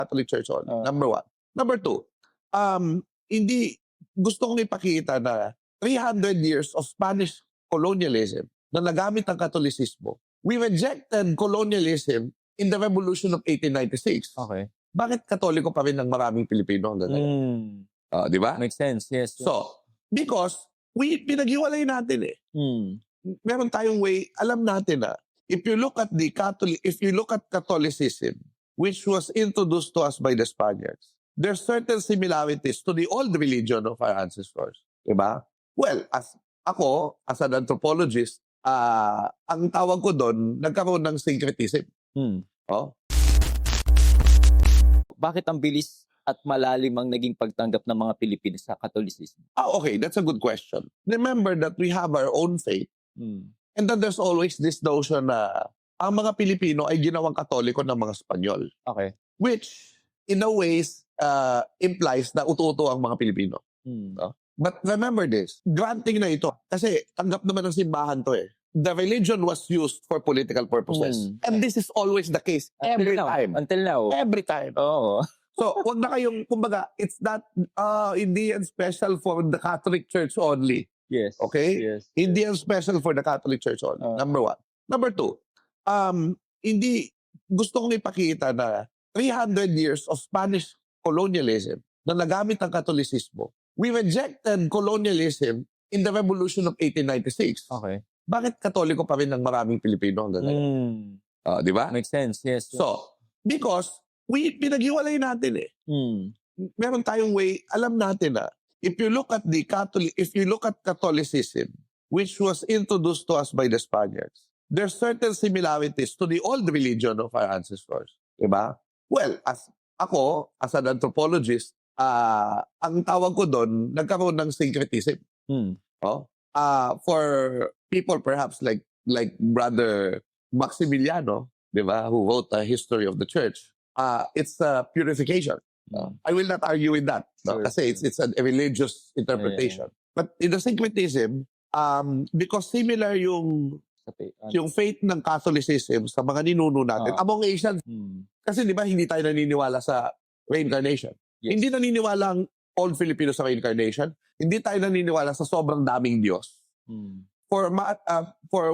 Catholic Church on. Number one. Number two, hindi gusto kong ipakita na 300 years of Spanish colonialism na nagamit ang Katolisismo. We rejected colonialism in the Revolution of 1896. Okay. Bakit Katoliko pa rin ng maraming Pilipino hanggang ngayon? Di ba? Makes sense, yes. So, because pinaghiwalay natin eh. Meron tayong way, alam natin na if you look at Catholicism, which was introduced to us by the Spaniards, there's certain similarities to the old religion of our ancestors. Diba? Well, as an anthropologist, ang tawag ko doon, nagkaroon ng syncretism. Oh. Bakit ang bilis at malalim ang naging pagtanggap ng mga Pilipino sa Catholicism? Okay, that's a good question. Remember that we have our own faith. And then there's always this notion na ang mga Pilipino ay ginawang Katoliko ng mga Espanyol. Okay. Which, in a ways, implies na ututo ang mga Pilipino. But remember this, granting na ito, kasi tanggap naman ng simbahan to eh. The religion was used for political purposes. And this is always the case. Every time. Until now. Every time. Oo. So, wag na kayong, kumbaga, it's not Indian special for the Catholic Church only. Yes. Okay? Yes. Indian special for the Catholic Church only. Number one. Number two, hindi gusto kong ipakita na 300 years of Spanish colonialism na nagamit ang Katolisismo. We rejected colonialism in the Revolution of 1896. Okay. Bakit Katoliko pa rin ng maraming Pilipino hanggang ngayon? Di ba? Makes sense, yes. So, because pinaghiwalay natin eh. Meron tayong way, alam natin na if you look at Catholicism, which was introduced to us by the Spaniards, there's certain similarities to the old religion of our ancestors. Diba? Well, as an anthropologist, ang tawag ko doon, nagkaroon ng syncretism. For people perhaps like Brother Maximiliano, diba, who wrote a history of the church, it's a purification. I will not argue with that. Kasi it's a religious interpretation. But in the syncretism, because similar yung faith ng Catholicism sa mga ninuno natin, among Asians, kasi di ba hindi tayo naniniwala sa reincarnation. Yes. Hindi naniniwala ang all Filipinos sa reincarnation. Hindi tayo naniniwala sa sobrang daming Diyos. For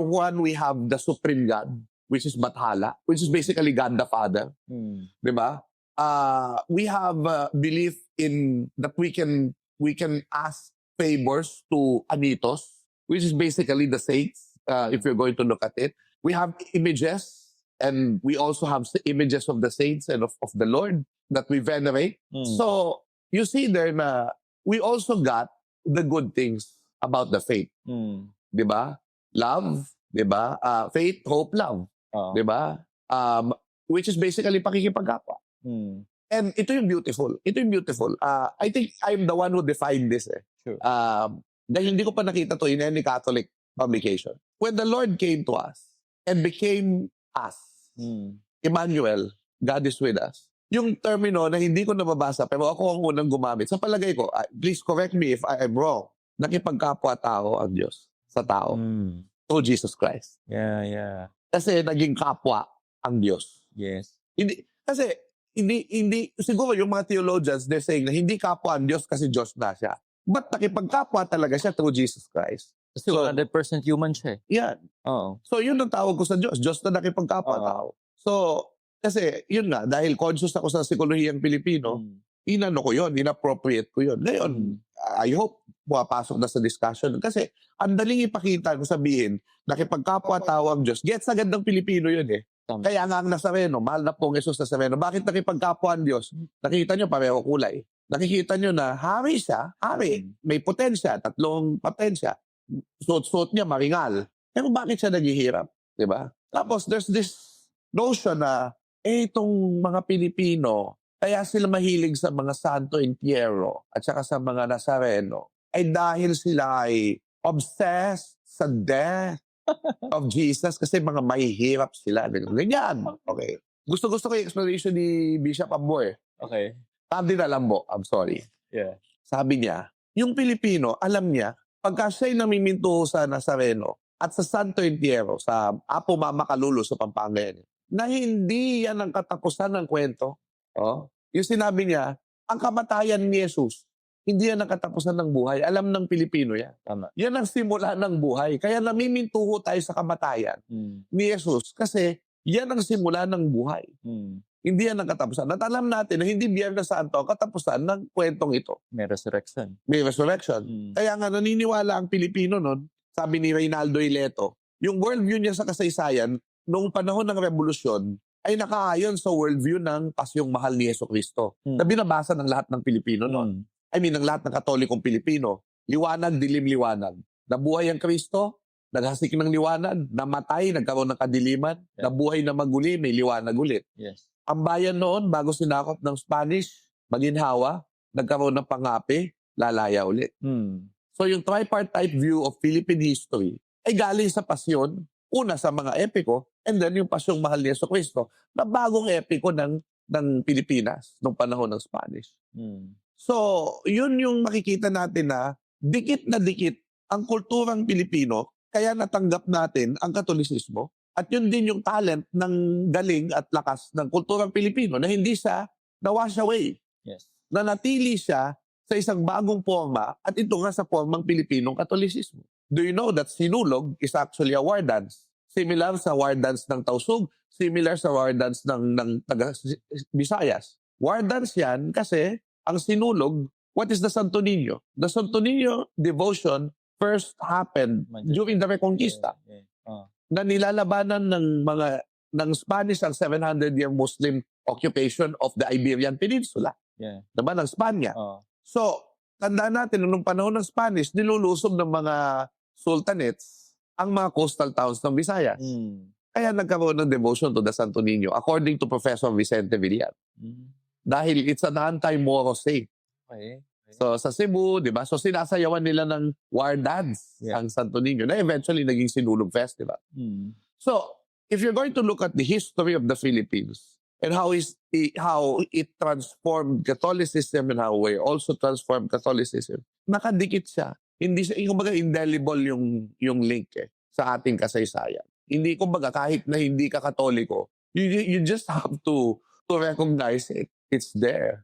one, we have the Supreme God, which is Bathala, which is basically God the Father. Di ba? We have belief in that we can ask favors to Anitos, which is basically the saints, if you're going to look at it. We have images, and we also have images of the saints and of the Lord that we venerate. So, you see there na we also got the good things about the faith. Diba? Love, diba? Faith, hope, love. Diba? Which is basically pakikipagkapwa. And ito yung beautiful. I think I'm the one who defined this eh. Sure. Dahil hindi ko pa nakita to in any Catholic publication. When the Lord came to us and became us, Emmanuel, God is with us. Yung termino na hindi ko nababasa pero ako ang unang gumamit. Sa palagay ko, please correct me if I am wrong, nakipagkapwa-tao ang Diyos sa tao through Jesus Christ. Yeah. Kasi naging kapwa ang Diyos. Yes. Hindi, siguro yung mga theologians, they're saying na hindi kapwa ang Diyos kasi Diyos na siya. But nakipagkapwa talaga siya through Jesus Christ. Kasi 100% human siya eh. Yan. So yun ang tawag ko sa Diyos. Diyos na nakipagkapwa tao. So, kasi yun nga, dahil conscious ako sa psikolohiyang Pilipino, inano ko yun, inappropriate ko yun. Ngayon, I hope pumapasok na sa discussion. Kasi ang daling ipakita kung sabihin, nakipagkapwa tao ang Diyos. Gets agad ng Pilipino yun eh. Kaya nga ang Nazareno, mahal na pong Jesus Nazareno. Bakit nakipagkapwa ang Diyos? Nakikita nyo pareho kulay. Nakikita nyo na hari siya, hari. May potensya, 3 potensya. Suot-suot niya, maringal. Pero bakit siya naghihirap? Diba? Tapos there's this notion na, itong mga Pilipino, kaya sila mahilig sa mga Santo Entierro at saka sa mga Nazareno, ay dahil sila ay obsessed sa death of Jesus kasi mga mahihirap sila. Ganyan. Okay. Gusto ko yung explanation ni Bishop Ambo eh. Okay. Cardinal Ambo, I'm sorry. Yeah. Sabi niya, yung Pilipino, alam niya, pagka siya'y namiminto sa Nazareno at sa Santo Entierro, sa Apo Mama Kalulu sa Pampanga, na hindi yan ang katapusan ng kwento. Yung sinabi niya, ang kamatayan ni Jesus, hindi yan ang katapusan ng buhay. Alam ng Pilipino yan. Tama. Yan ang simula ng buhay. Kaya namimintuho tayo sa kamatayan ni Jesus kasi yan ang simula ng buhay. Hindi yan ang katapusan. At alam natin na hindi Biyernes Santo ang katapusan ng kwentong ito. May resurrection. May resurrection. Kaya nga naniniwala ang Pilipino nun, sabi ni Reynaldo Ileto, yung worldview niya sa kasaysayan, noong panahon ng revolusyon, ay nakaayon sa worldview ng pasyong mahal ni Jesucristo na binabasa ng lahat ng Pilipino noon. I mean, ng lahat ng Katolikong Pilipino. Liwanag, dilim, liwanag. Nabuhay ang Kristo, naghasik ng liwanag, namatay, nagkaroon ng kadiliman, nabuhay na maguli, may liwanag ulit. Yes. Ang bayan noon, bago sinakop ng Spanish, maginhawa, nagkaroon ng pangapi, lalaya ulit. So yung tripartite view of Philippine history ay galing sa pasyon, una sa mga epiko, and then yung pasyong mahal ni Jesucristo na bagong epiko ng Pilipinas noong panahon ng Spanish. So, yun yung makikita natin na dikit ang kulturang Pilipino, kaya natanggap natin ang Katolisismo. At yun din yung talent ng galing at lakas ng kulturang Pilipino na hindi siya na-wash away. Yes. Na natili siya sa isang bagong forma at ito nga sa formang Pilipinong Katolisismo. Do you know that sinulog is actually a war dance? Similar sa war dance ng Tausug, similar sa war dance ng taga Visayas. War dance yan kasi ang sinulog, what is the Santo Niño? The Santo Niño devotion first happened during the Reconquista. Na nilalabanan ng Spanish ang 700-year Muslim occupation of the Iberian Peninsula. Diba? Ng Spanya. So, tandaan natin, nung panahon ng Spanish, nilulusog ng mga sultanates ang mga coastal towns ng Visayas. Kaya nagkaroon ng devotion to the Santo Niño, according to Professor Vicente Villar. Dahil it's an anti-Moro state. So, sa Cebu, di ba? So, sinasayawan nila ng war dance ang Santo Niño na eventually naging Sinulog Festival. So, if you're going to look at the history of the Philippines and how it transformed Catholicism and how we also transformed Catholicism, nakadikit siya. Hindi siya, kumbaga, indelible yung link sa ating kasaysayan. Hindi, kumbaga, kahit na hindi ka Katoliko, you just have to recognize it. It's there.